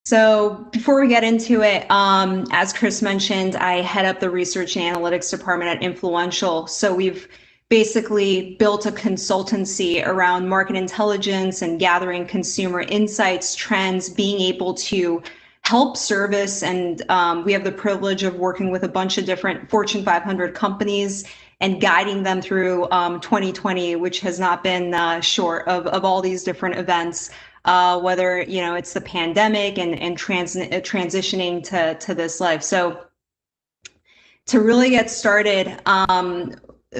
So before we get into it, as Chris mentioned, I head up the research and analytics department at Influential. So we've basically built a consultancy around market intelligence and gathering consumer insights, trends, being able to help service. And we have the privilege of working with a bunch of different Fortune 500 companies and guiding them through 2020, which has not been short of all these different events. Whether it's the pandemic and transitioning to this life. So to really get started,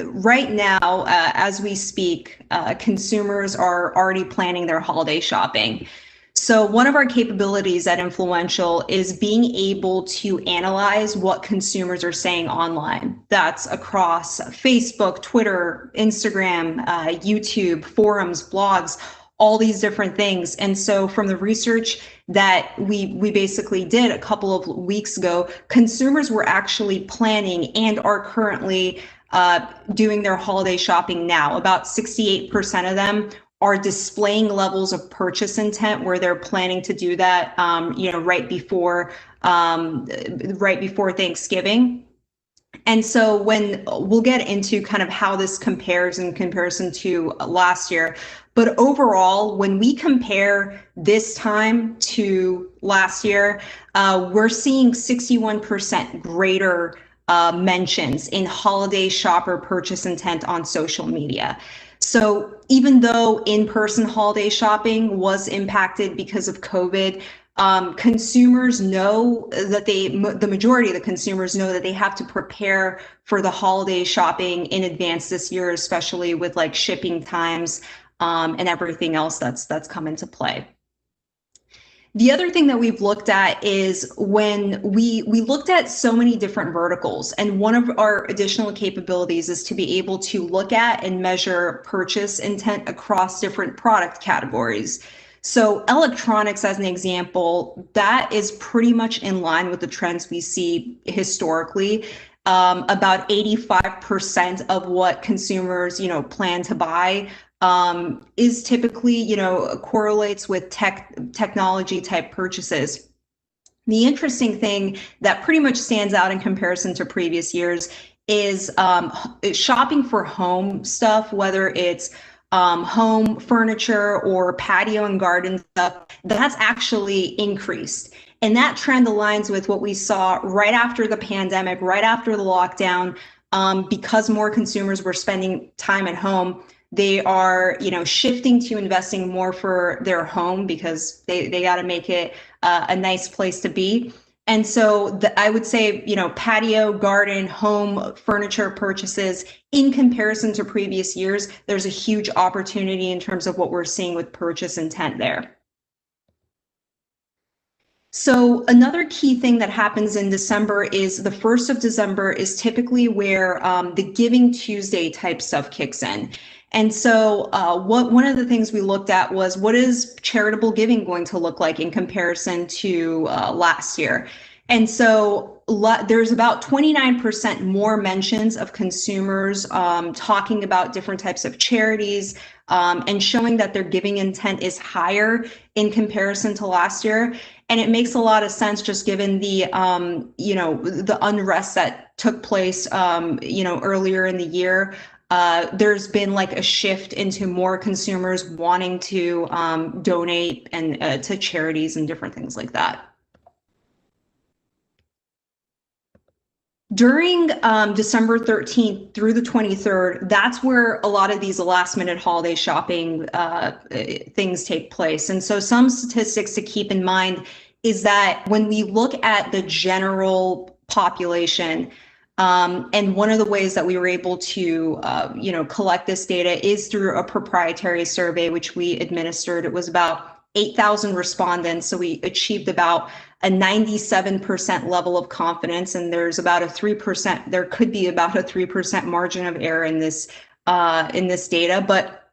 right now, as we speak, consumers are already planning their holiday shopping. So one of our capabilities at Influential is being able to analyze what consumers are saying online. That's across Facebook, Twitter, Instagram, YouTube, forums, blogs, all these different things. And so from the research that we basically did a couple of weeks ago, consumers were actually planning and are currently doing their holiday shopping now. About 68% of them are displaying levels of purchase intent where they're planning to do that, right before Thanksgiving. And so when we'll get into kind of how this compares in comparison to last year, but overall, when we compare this time to last year, we're seeing 61% greater mentions in holiday shopper purchase intent on social media. So even though in-person holiday shopping was impacted because of COVID, consumers know that the majority of the consumers know that they have to prepare for the holiday shopping in advance this year, especially with like shipping times and everything else that's come into play. The other thing that we've looked at is when we looked at so many different verticals, and one of our additional capabilities is to be able to look at and measure purchase intent across different product categories. So electronics, as an example, that is pretty much in line with the trends we see historically. About 85% of what consumers, plan to buy is typically, correlates with technology type purchases. The interesting thing that pretty much stands out in comparison to previous years is shopping for home stuff, whether it's home furniture or patio and garden stuff, that's actually increased. And that trend aligns with what we saw right after the pandemic, right after the lockdown, because more consumers were spending time at home. They are, shifting to investing more for their home because they got to make it a nice place to be. And so I would say, patio, garden, home furniture purchases in comparison to previous years, there's a huge opportunity in terms of what we're seeing with purchase intent there. So another key thing that happens in December is the 1st of December is typically where the Giving Tuesday type stuff kicks in. And so one of the things we looked at was, what is charitable giving going to look like in comparison to last year? And so there's about 29% more mentions of consumers talking about different types of charities and showing that their giving intent is higher in comparison to last year. And it makes a lot of sense just given the, the unrest that took place, earlier in the year. There's been like a shift into more consumers wanting to donate and to charities and different things like that. During December 13th through the 23rd, that's where a lot of these last minute holiday shopping things take place. And so some statistics to keep in mind is that when we look at the general population, and one of the ways that we were able to, collect this data is through a proprietary survey, which we administered. It was about 8,000 respondents. So we achieved about a 97% level of confidence. And there's about there could be about a 3% margin of error in this data. But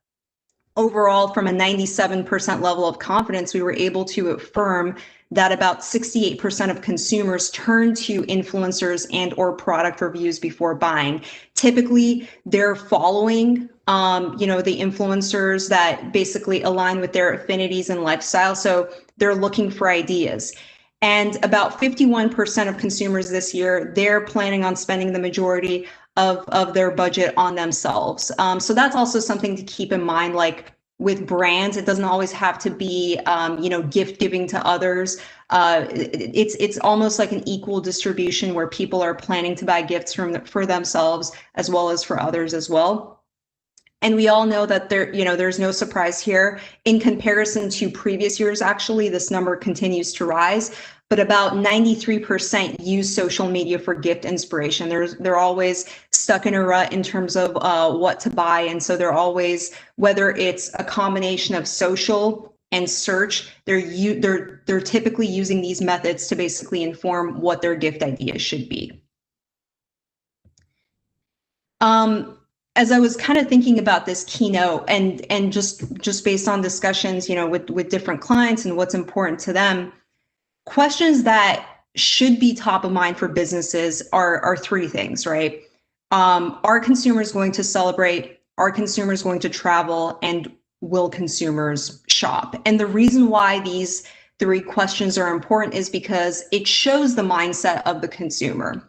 overall, from a 97% level of confidence, we were able to affirm that about 68% of consumers turn to influencers and or product reviews before buying. Typically, they're following the influencers that basically align with their affinities and lifestyle. So they're looking for ideas. And about 51% of consumers this year, they're planning on spending the majority of their budget on themselves. So that's also something to keep in mind. Like with brands, it doesn't always have to be, gift giving to others. It's almost like an equal distribution where people are planning to buy gifts for themselves as well as for others as well. And we all know that there's no surprise here. In comparison to previous years, actually, this number continues to rise. But about 93% use social media for gift inspiration. They're always stuck in a rut in terms of what to buy, and so they're always, whether it's a combination of social and search, they're typically using these methods to basically inform what their gift ideas should be. As I was kind of thinking about this keynote and just based on discussions, with different clients and what's important to them, questions that should be top of mind for businesses are three things, right? Are consumers going to celebrate? Are consumers going to travel? And will consumers shop? And the reason why these three questions are important is because it shows the mindset of the consumer.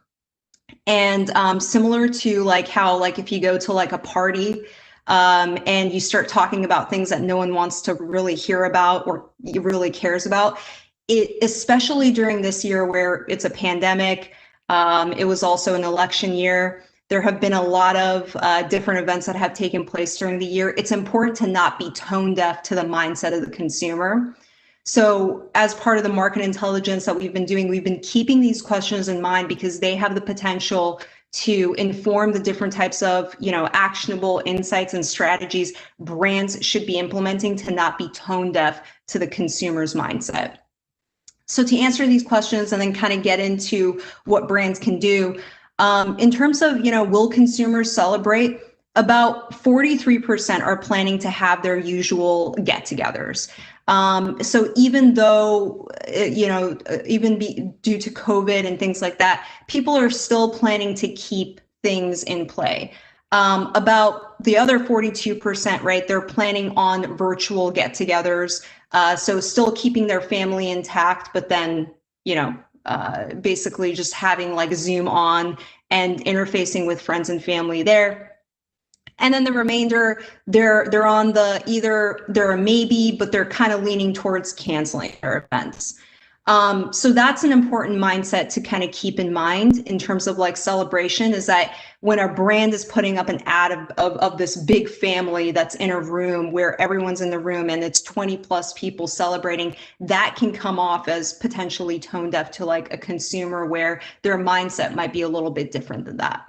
And similar to how if you go to a party and you start talking about things that no one wants to really hear about or really cares about, it, especially during this year where it's a pandemic, it was also an election year. There have been a lot of different events that have taken place during the year. It's important to not be tone deaf to the mindset of the consumer. So as part of the market intelligence that we've been doing, we've been keeping these questions in mind because they have the potential to inform the different types of, actionable insights and strategies brands should be implementing to not be tone deaf to the consumer's mindset. So to answer these questions and then kind of get into what brands can do, in terms of, will consumers celebrate? About 43% are planning to have their usual get-togethers. So even though, due to COVID and things like that, people are still planning to keep things in play. About the other 42%, right, they're planning on virtual get-togethers. So still keeping their family intact, but then, basically just having Zoom on and interfacing with friends and family there. And then the remainder, they're on they're a maybe, but they're kind of leaning towards canceling their events. So that's an important mindset to kind of keep in mind in terms of celebration, is that when a brand is putting up an ad of this big family that's in a room where everyone's in the room and it's 20 plus people celebrating, that can come off as potentially tone deaf to a consumer where their mindset might be a little bit different than that.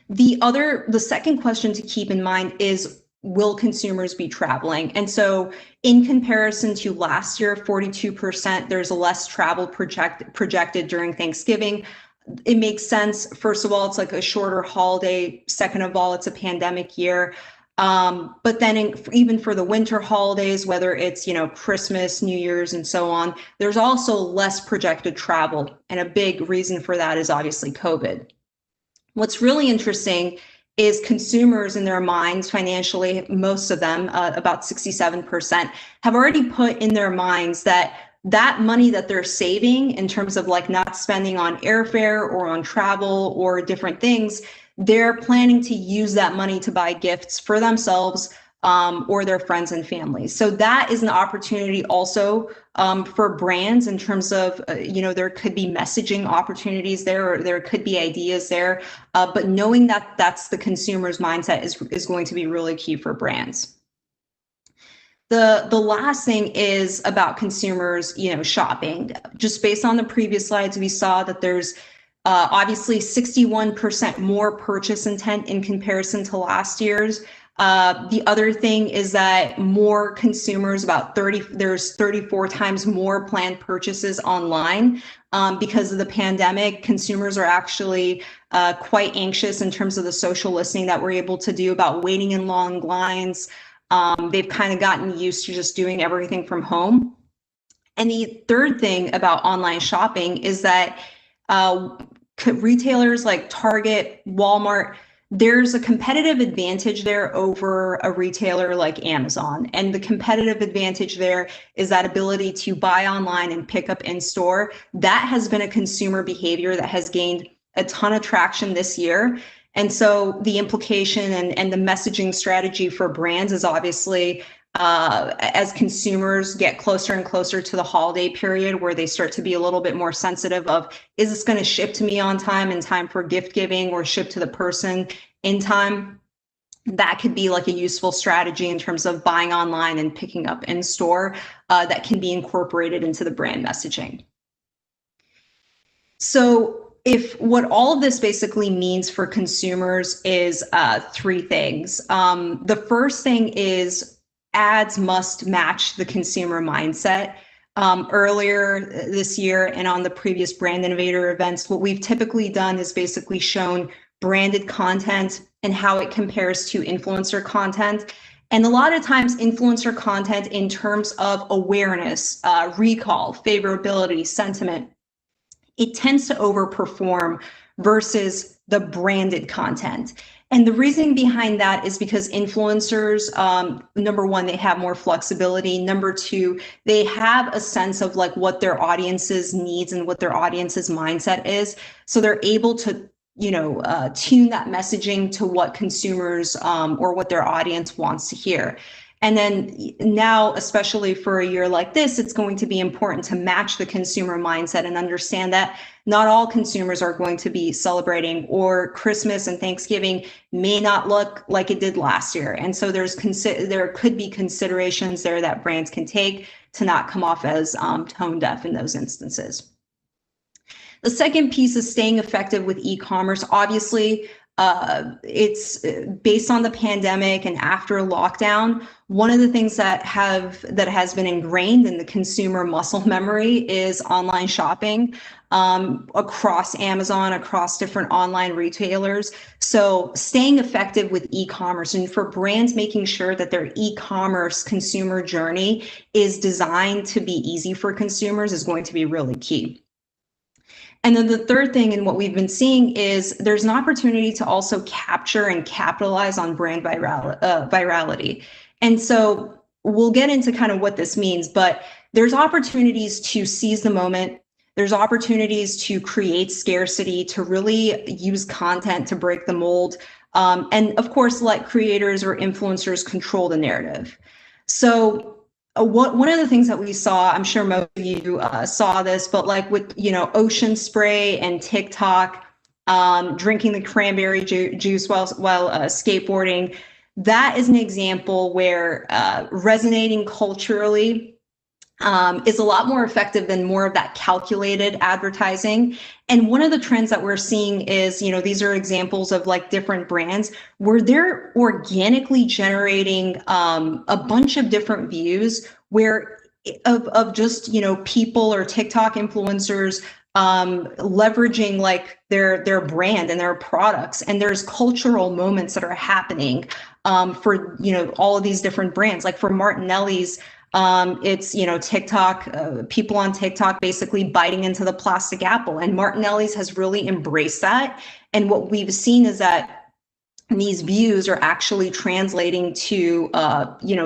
The second question to keep in mind is, will consumers be traveling? And so in comparison to last year, 42%, there's less travel projected during Thanksgiving. It makes sense. First of all, it's a shorter holiday. Second of all, it's a pandemic year. But then even for the winter holidays, whether it's, Christmas, New Year's, and so on, there's also less projected travel. And a big reason for that is obviously COVID. What's really interesting is consumers in their minds financially, most of them, about 67%, have already put in their minds that money that they're saving in terms of not spending on airfare or on travel or different things, they're planning to use that money to buy gifts for themselves or their friends and family. So that is an opportunity also for brands in terms of, there could be messaging opportunities there, or there could be ideas there. But knowing that that's the consumer's mindset is going to be really key for brands. The last thing is about consumers, shopping. Just based on the previous slides, we saw that there's obviously 61% more purchase intent in comparison to last year's. The other thing is that more consumers, there's 34 times more planned purchases online. Because of the pandemic, consumers are actually quite anxious in terms of the social listening that we're able to do about waiting in long lines. They've kind of gotten used to just doing everything from home. And the third thing about online shopping is that retailers like Target, Walmart, there's a competitive advantage there over a retailer like Amazon. And the competitive advantage there is that ability to buy online and pick up in store. That has been a consumer behavior that has gained a ton of traction this year. And so the implication and the messaging strategy for brands is obviously as consumers get closer and closer to the holiday period where they start to be a little bit more sensitive of, is this going to ship to me on time in time for gift giving or ship to the person in time? That could be like a useful strategy in terms of buying online and picking up in store that can be incorporated into the brand messaging. So if what all of this basically means for consumers is three things. The first thing is ads must match the consumer mindset. Earlier this year and on the previous Brand Innovator events, what we've typically done is basically shown branded content and how it compares to influencer content. And a lot of times influencer content in terms of awareness, recall, favorability, sentiment, it tends to overperform versus the branded content. And the reason behind that is because influencers, number one, they have more flexibility. Number two, they have a sense of like what their audience's needs and what their audience's mindset is. So they're able to, tune that messaging to what consumers or what their audience wants to hear. And then now, especially for a year like this, it's going to be important to match the consumer mindset and understand that not all consumers are going to be celebrating, or Christmas and Thanksgiving may not look like it did last year. And so there could be considerations there that brands can take to not come off as tone deaf in those instances. The second piece is staying effective with e-commerce. Obviously, it's based on the pandemic and after lockdown. One of the things that has been ingrained in the consumer muscle memory is online shopping across Amazon, across different online retailers. So staying effective with e-commerce, and for brands making sure that their e-commerce consumer journey is designed to be easy for consumers is going to be really key. And then the third thing, and what we've been seeing, is there's an opportunity to also capture and capitalize on brand virality. And so we'll get into kind of what this means, but there's opportunities to seize the moment. There's opportunities to create scarcity, to really use content to break the mold. And of course, let creators or influencers control the narrative. So one of the things that we saw, I'm sure most of you saw this, but like with, ocean spray and TikTok, drinking the cranberry juice while skateboarding, that is an example where resonating culturally is a lot more effective than more of that calculated advertising. And one of the trends that we're seeing is, these are examples of like different brands where they're organically generating a bunch of different views where of just, people or TikTok influencers leveraging like their brand and their products. And there's cultural moments that are happening for, all of these different brands. Like for Martinelli's, it's, TikTok, people on TikTok basically biting into the plastic apple, and Martinelli's has really embraced that. And what we've seen is that these views are actually translating to,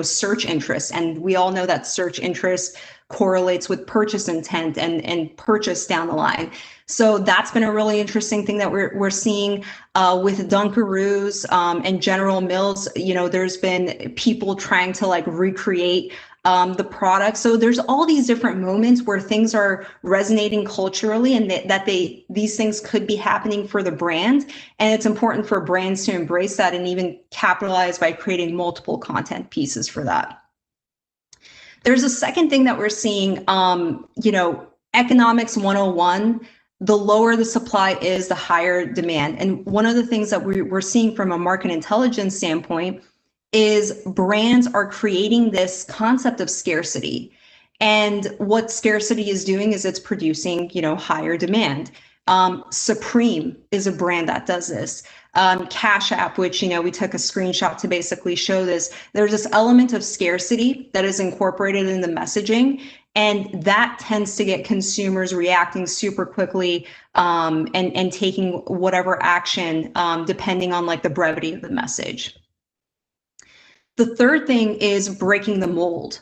search interest. And we all know that search interest correlates with purchase intent and purchase down the line. So that's been a really interesting thing that we're seeing with Dunkaroos and General Mills. There's been people trying to like recreate the product. So there's all these different moments where things are resonating culturally, and these things could be happening for the brand. And it's important for brands to embrace that and even capitalize by creating multiple content pieces for that. There's a second thing that we're seeing, economics 101, the lower the supply is, the higher demand. And one of the things that we're seeing from a market intelligence standpoint is brands are creating this concept of scarcity. And what scarcity is doing is it's producing, higher demand. Supreme is a brand that does this. Cash App, which, we took a screenshot to basically show this. There's this element of scarcity that is incorporated in the messaging. And that tends to get consumers reacting super quickly and taking whatever action depending on like the brevity of the message. The third thing is breaking the mold.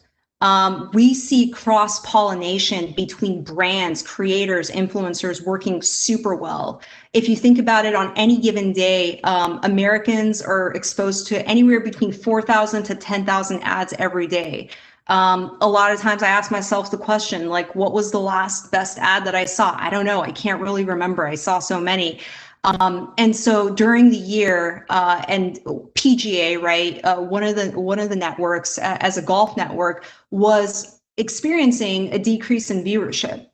We see cross-pollination between brands, creators, influencers working super well. If you think about it, on any given day, Americans are exposed to anywhere between 4,000 to 10,000 ads every day. A lot of times I ask myself the question, like, what was the last best ad that I saw? I don't know. I can't really remember. I saw so many. And so during the year, and PGA, right, one of the networks as a golf network was experiencing a decrease in viewership.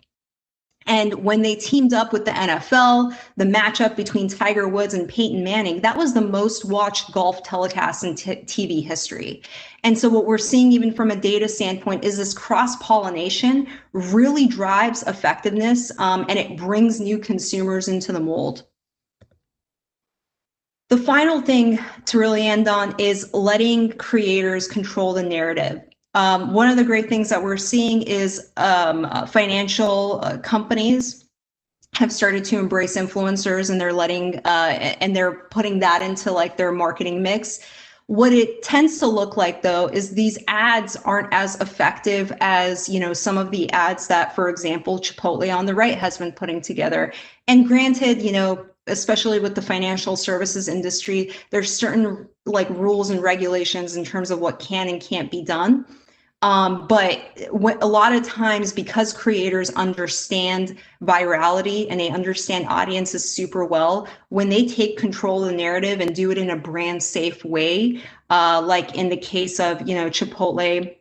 And when they teamed up with the NFL, the matchup between Tiger Woods and Peyton Manning, that was the most watched golf telecast in TV history. And so what we're seeing, even from a data standpoint, is this cross-pollination really drives effectiveness, and it brings new consumers into the mold. The final thing to really end on is letting creators control the narrative. One of the great things that we're seeing is financial companies have started to embrace influencers, and they're letting and they're putting that into like their marketing mix. What it tends to look like, though, is these ads aren't as effective as, you know, some of the ads that, for example, Chipotle on the right has been putting together. And granted, you know, especially with the financial services industry, there's certain like rules and regulations in terms of what can and can't be done. But a lot of times, because creators understand virality and they understand audiences super well, when they take control of the narrative and do it in a brand safe way, like in the case of, you know, Chipotle,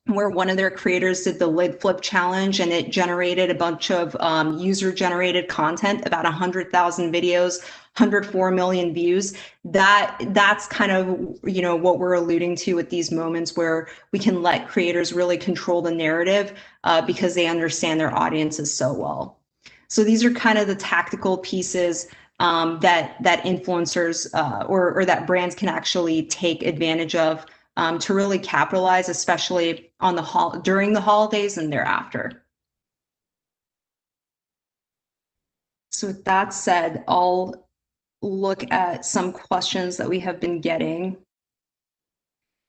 where one of their creators did the lid flip challenge, and it generated a bunch of user generated content, about 100,000 videos, 104 million views. That's kind of, you know, what we're alluding to with these moments where we can let creators really control the narrative because they understand their audiences so well. So these are kind of the tactical pieces that influencers or that brands can actually take advantage of to really capitalize, especially on during the holidays and thereafter. So with that said, I'll look at some questions that we have been getting.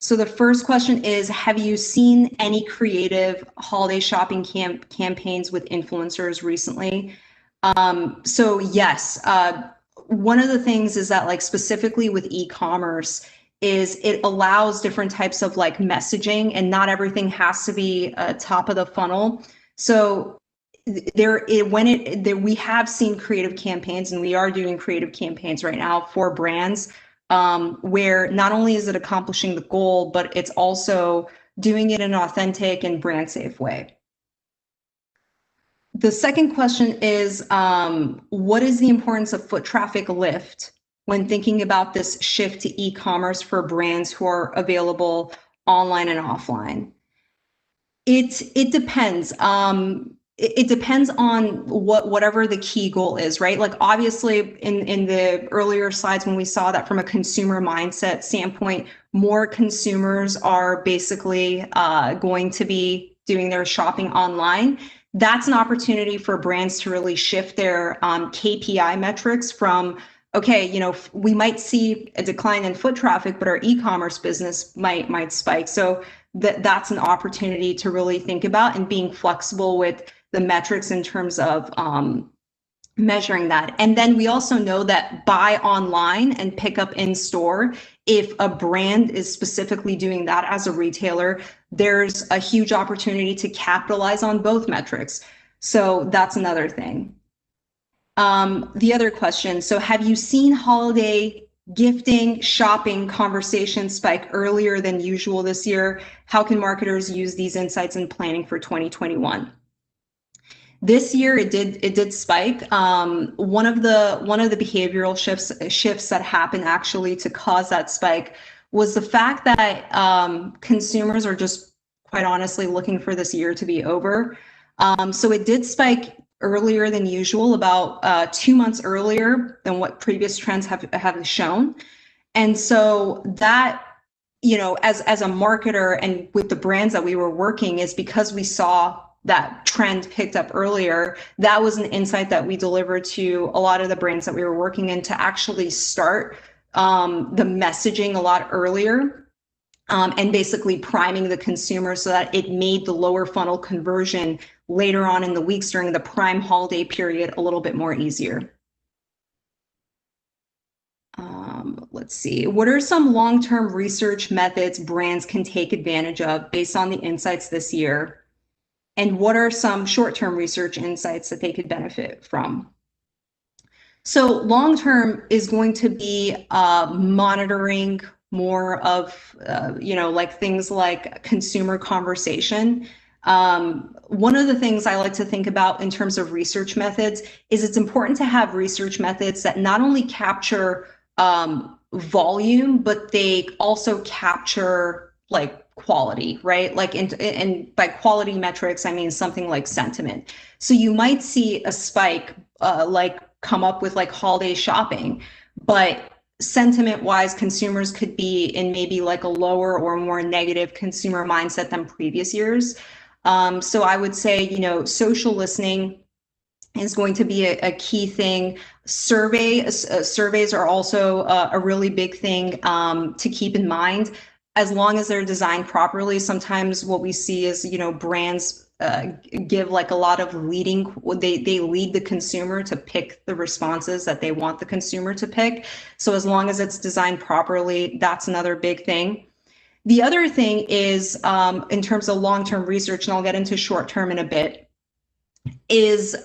So the first question is, have you seen any creative holiday shopping campaigns with influencers recently? So yes, one of the things is that, like, specifically with e-commerce, is it allows different types of like messaging, and not everything has to be top of the funnel. So we have seen creative campaigns, and we are doing creative campaigns right now for brands, where not only is it accomplishing the goal, but it's also doing it in an authentic and brand safe way. The second question is, what is the importance of foot traffic lift when thinking about this shift to e-commerce for brands who are available online and offline? It depends. It depends on whatever the key goal is, right? Like, obviously, in the earlier slides, when we saw that from a consumer mindset standpoint, more consumers are basically going to be doing their shopping online. That's an opportunity for brands to really shift their KPI metrics from, okay, you know, we might see a decline in foot traffic, but our e-commerce business might spike. So that's an opportunity to really think about, and being flexible with the metrics in terms of measuring that. And then we also know that buy online and pick up in store, if a brand is specifically doing that as a retailer, there's a huge opportunity to capitalize on both metrics. So that's another thing. The other question, so have you seen holiday gifting, shopping conversation spike earlier than usual this year? How can marketers use these insights in planning for 2021? This year, it did spike. One of the behavioral shifts that happened actually to cause that spike was the fact that consumers are just, quite honestly, looking for this year to be over. So it did spike earlier than usual, about 2 months earlier than what previous trends have shown. And so that as a marketer and with the brands that we were working, is because we saw that trend picked up earlier. That was an insight that we delivered to a lot of the brands that we were working in to actually start the messaging a lot earlier, and basically priming the consumer so that it made the lower funnel conversion later on in the weeks during the prime holiday period a little bit more easier. Let's see. What are some long-term research methods brands can take advantage of based on the insights this year? And what are some short-term research insights that they could benefit from? So long-term is going to be monitoring more of, like things like consumer conversation. One of the things I like to think about in terms of research methods is it's important to have research methods that not only capture volume, but they also capture like quality, right? Like, and by quality metrics, I mean something like sentiment. So you might see a spike, like come up with like holiday shopping, but sentiment wise, consumers could be in maybe like a lower or more negative consumer mindset than previous years. So I would say, social listening is going to be a key thing. Surveys are also a really big thing to keep in mind, as long as they're designed properly. Sometimes what we see is, brands give like a lot of leading, they lead the consumer to pick the responses that they want the consumer to pick. So as long as it's designed properly, that's another big thing. The other thing is, in terms of long-term research, and I'll get into short-term in a bit, is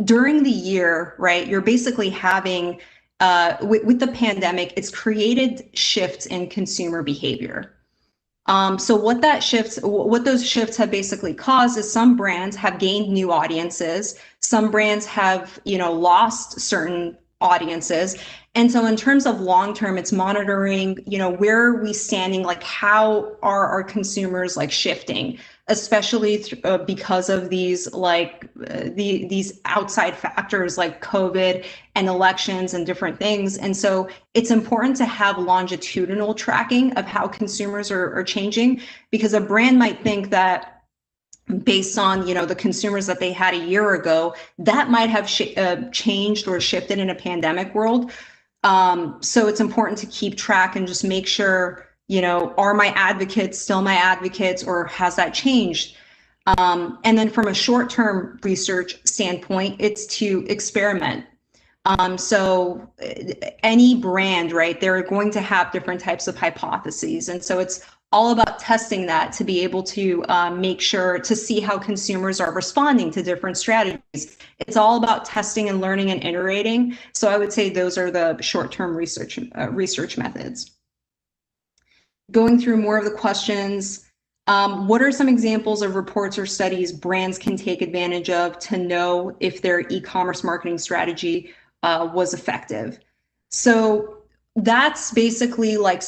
during the year, right? You're basically having, with the pandemic, it's created shifts in consumer behavior. So what those shifts have basically caused is some brands have gained new audiences, some brands have, lost certain audiences. And so in terms of long term, it's monitoring, where are we standing? Like, how are our consumers like shifting, especially because of these these outside factors like COVID and elections and different things. And so it's important to have longitudinal tracking of how consumers are changing, because a brand might think that based on the consumers that they had a year ago, that might have changed or shifted in a pandemic world. So it's important to keep track and just make sure, are my advocates still my advocates, or has that changed? And then from a short-term research standpoint, it's to experiment. So any brand, right, they're going to have different types of hypotheses. And so it's all about testing that to be able to make sure to see how consumers are responding to different strategies. It's all about testing and learning and iterating. So I would say those are the short-term research methods. Going through more of the questions, what are some examples of reports or studies brands can take advantage of to know if their e-commerce marketing strategy was effective? So that's basically like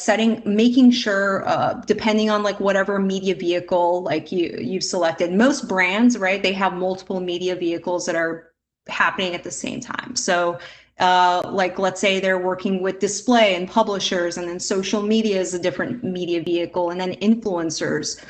making sure, depending on like whatever media vehicle like you've selected. Most brands, right, they have multiple media vehicles that are happening at the same time. So like, let's say they're working with display and publishers, and then social media is a different media vehicle, and then influencers.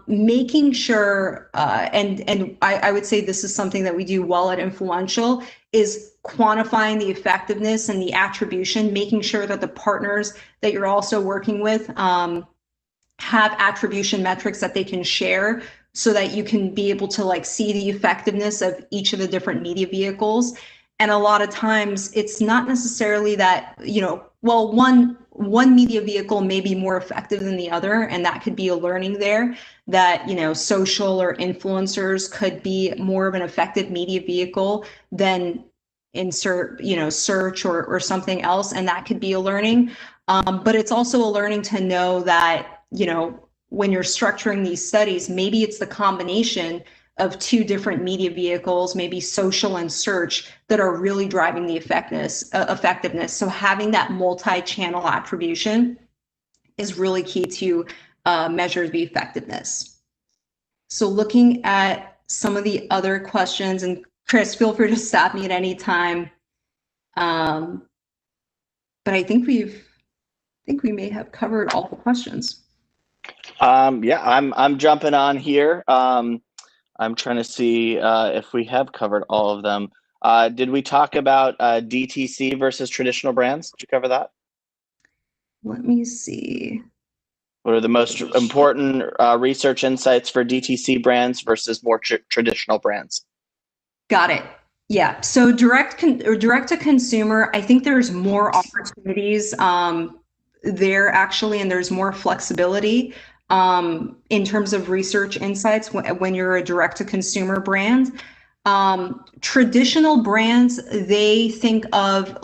Making sure, and I would say this is something that we do well at Influential, is quantifying the effectiveness and the attribution, making sure that the partners that you're also working with have attribution metrics that they can share, so that you can be able to like see the effectiveness of each of the different media vehicles. And a lot of times it's not necessarily that, well, one media vehicle may be more effective than the other, and that could be a learning there, that social or influencers could be more of an effective media vehicle than search or something else, and that could be a learning. But it's also a learning to know that when you're structuring these studies, maybe it's the combination of two different media vehicles, maybe social and search, that are really driving the effectiveness. So having that multi-channel attribution is really key to measure the effectiveness. So looking at some of the other questions, and Chris, feel free to stop me at any time. But I think we've think we may have covered all the questions. Yeah, I'm jumping on here. I'm trying to see if we have covered all of them. Did we talk about DTC versus traditional brands? Did you cover that? Let me see. What are the most important research insights for DTC brands versus more traditional brands? Got it. Yeah. So direct to consumer, I think there's more opportunities there actually, and there's more flexibility in terms of research insights when you're a direct to consumer brand. Traditional brands, they think of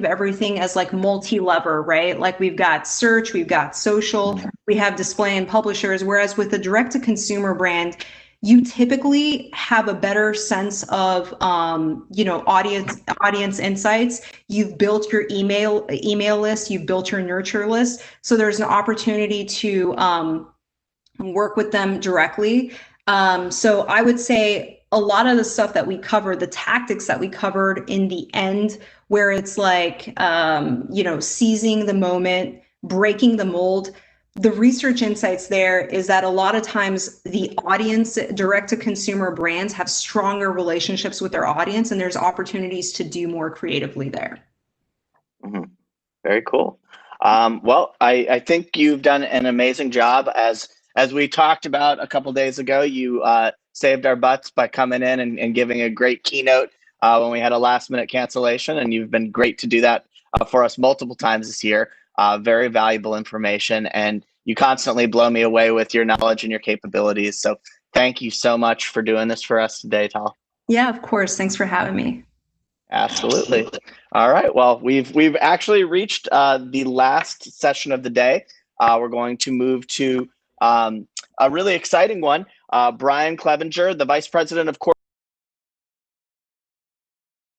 everything as like multi-lever, right? Like we've got search, we've got social, we have display and publishers. Whereas with a direct to consumer brand, you typically have a better sense of audience insights. You've built your email list, you've built your nurture list, so there's an opportunity to work with them directly. So I would say a lot of the stuff that we covered, the tactics that we covered in the end, where it's like seizing the moment, breaking the mold, the research insights there is that a lot of times the audience, direct to consumer brands, have stronger relationships with their audience, and there's opportunities to do more creatively there. Mm-hmm. Very cool. Well, I think you've done an amazing job. As we talked about a couple days ago, you saved our butts by coming in and giving a great keynote when we had a last minute cancellation, and you've been great to do that for us multiple times this year. Very valuable information, and you constantly blow me away with your knowledge and your capabilities. So thank you so much for doing this for us today, Tal. Yeah, of course. Thanks for having me. Absolutely. All right. Well, we've actually reached the last session of the day. We're going to move to a really exciting one. Brian Clevenger, the Vice President of Corporate